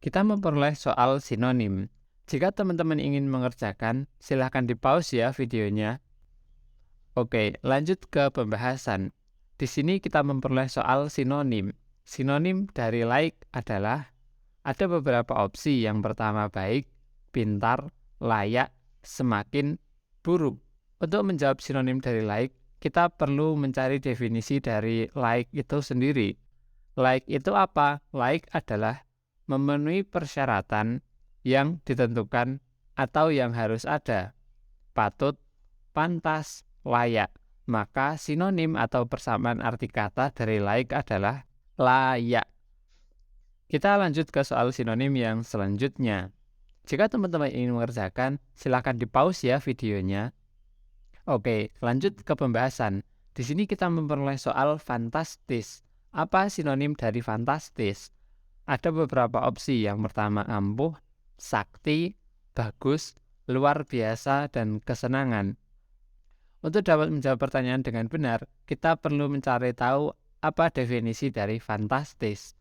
Kita memperoleh soal sinonim. Jika teman-teman ingin mengerjakan, silahkan di-pause ya videonya. Oke, lanjut ke pembahasan. Di sini kita memperoleh soal sinonim. Sinonim dari like adalah ada beberapa opsi. Yang pertama baik, pintar, layak, semakin, buruk. Untuk menjawab sinonim dari like, kita perlu mencari definisi dari like itu sendiri. Like itu apa? Like adalah memenuhi persyaratan yang ditentukan atau yang harus ada. Patut, pantas, layak. Maka sinonim atau persamaan arti kata dari like adalah layak. Kita lanjut ke soal sinonim yang selanjutnya. Jika teman-teman ingin mengerjakan, silakan di-pause ya videonya. Oke, lanjut ke pembahasan. Di sini kita memperoleh soal fantastis. Apa sinonim dari fantastis? Ada beberapa opsi. Yang pertama ampuh, sakti, bagus, luar biasa, dan kesenangan. Untuk dapat menjawab pertanyaan dengan benar, kita perlu mencari tahu apa definisi dari fantastis.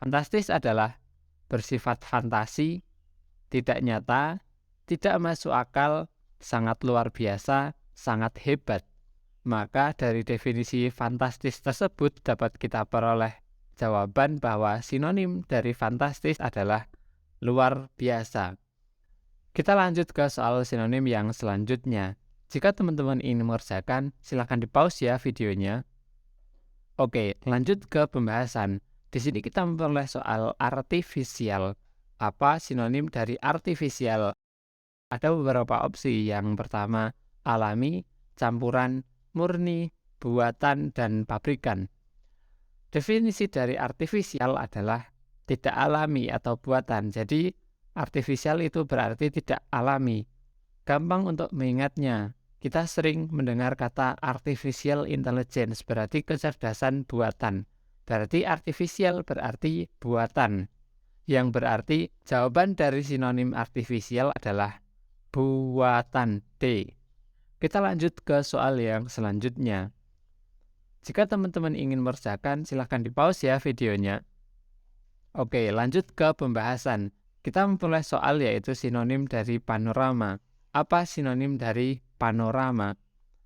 Fantastis adalah bersifat fantasi, tidak nyata, tidak masuk akal, sangat luar biasa, sangat hebat. Maka dari definisi fantastis tersebut dapat kita peroleh jawaban bahwa sinonim dari fantastis adalah luar biasa. Kita lanjut ke soal sinonim yang selanjutnya. Jika teman-teman ingin mengerjakan, silakan di-pause ya videonya. Oke, lanjut ke pembahasan. Di sini kita memperoleh soal artifisial. Apa sinonim dari artifisial? Ada beberapa opsi. Yang pertama, alami, campuran, murni, buatan, dan pabrikan. Definisi dari artifisial adalah tidak alami atau buatan. Jadi, artifisial itu berarti tidak alami. Gampang untuk mengingatnya. Kita sering mendengar kata artificial intelligence, berarti kecerdasan buatan. Berarti artificial berarti buatan. Yang berarti jawaban dari sinonim artificial adalah buatan D. Kita lanjut ke soal yang selanjutnya. Jika teman-teman ingin mengerjakan, silahkan di-pause ya videonya. Oke, lanjut ke pembahasan. Kita memperoleh soal yaitu sinonim dari panorama. Apa sinonim dari panorama?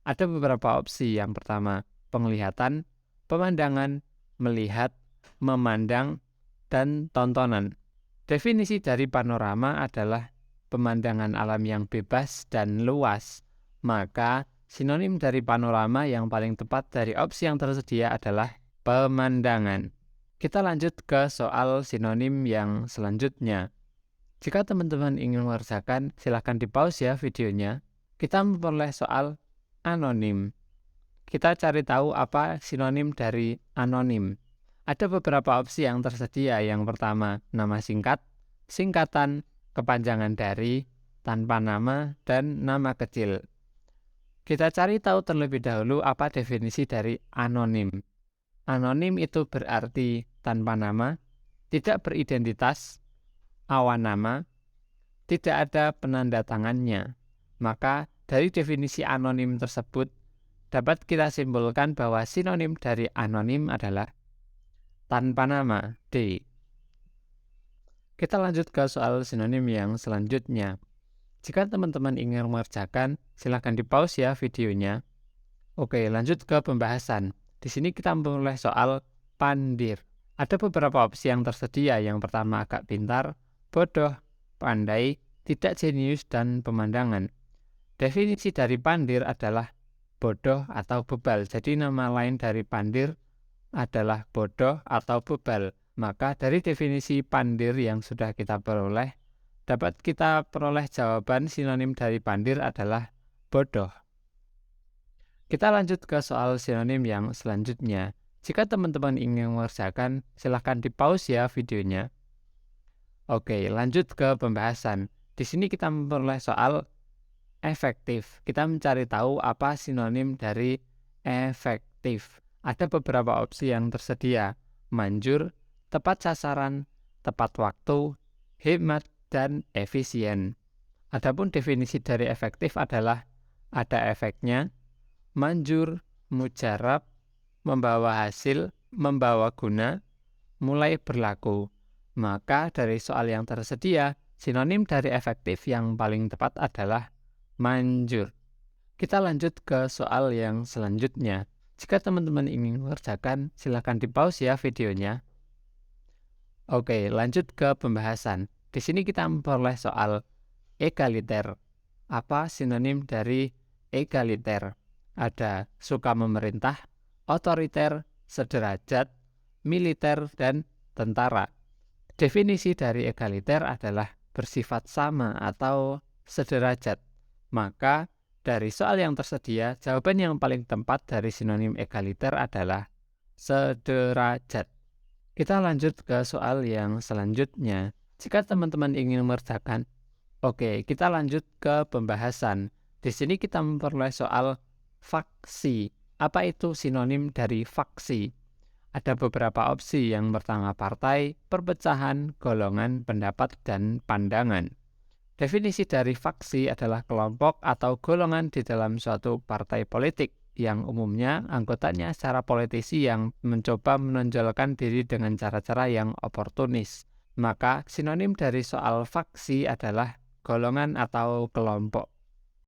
Ada beberapa opsi. Yang pertama, penglihatan, pemandangan, melihat, memandang, dan tontonan. Definisi dari panorama adalah pemandangan alam yang bebas dan luas. Maka, sinonim dari panorama yang paling tepat dari opsi yang tersedia adalah pemandangan. Kita lanjut ke soal sinonim yang selanjutnya. Jika teman-teman ingin mengerjakan, silahkan di-pause ya videonya. Kita memperoleh soal anonim. Kita cari tahu apa sinonim dari anonim. Ada beberapa opsi yang tersedia. Yang pertama, nama singkat, singkatan, kepanjangan dari, tanpa nama, dan nama kecil. Kita cari tahu terlebih dahulu apa definisi dari anonim. Anonim itu berarti tanpa nama, tidak beridentitas, awan nama, tidak ada penanda tangannya. Maka dari definisi anonim tersebut dapat kita simpulkan bahwa sinonim dari anonim adalah tanpa nama, D. Kita lanjut ke soal sinonim yang selanjutnya. Jika teman-teman ingin mengerjakan, silakan di-pause ya videonya. Oke, lanjut ke pembahasan. Di sini kita memperoleh soal pandir. Ada beberapa opsi yang tersedia. Yang pertama agak pintar, bodoh, pandai, tidak jenius, dan pemandangan. Definisi dari pandir adalah bodoh atau bebal. Jadi nama lain dari pandir adalah bodoh atau bebal. Maka dari definisi pandir yang sudah kita peroleh, dapat kita peroleh jawaban sinonim dari pandir adalah bodoh. Kita lanjut ke soal sinonim yang selanjutnya. Jika teman-teman ingin mengerjakan, silahkan di-pause ya videonya. Oke, lanjut ke pembahasan. Di sini kita memperoleh soal efektif. Kita mencari tahu apa sinonim dari efektif. Ada beberapa opsi yang tersedia. Manjur, tepat sasaran, tepat waktu, hemat, dan efisien. Adapun definisi dari efektif adalah ada efeknya, manjur, mujarab, membawa hasil, membawa guna, mulai berlaku. Maka dari soal yang tersedia, sinonim dari efektif yang paling tepat adalah manjur. Kita lanjut ke soal yang selanjutnya. Jika teman-teman ingin mengerjakan, silakan di-pause ya videonya. Oke, lanjut ke pembahasan. Di sini kita memperoleh soal egaliter. Apa sinonim dari egaliter? Ada suka memerintah, otoriter, sederajat, militer, dan tentara. Definisi dari egaliter adalah bersifat sama atau sederajat. Maka dari soal yang tersedia, jawaban yang paling tepat dari sinonim egaliter adalah sederajat. Kita lanjut ke soal yang selanjutnya. Jika teman-teman ingin mengerjakan, oke, kita lanjut ke pembahasan. Di sini kita memperoleh soal faksi. Apa itu sinonim dari faksi? Ada beberapa opsi. Yang pertama partai, perpecahan, golongan, pendapat, dan pandangan. Definisi dari faksi adalah kelompok atau golongan di dalam suatu partai politik yang umumnya anggotanya secara politisi yang mencoba menonjolkan diri dengan cara-cara yang oportunis. Maka sinonim dari soal faksi adalah golongan atau kelompok.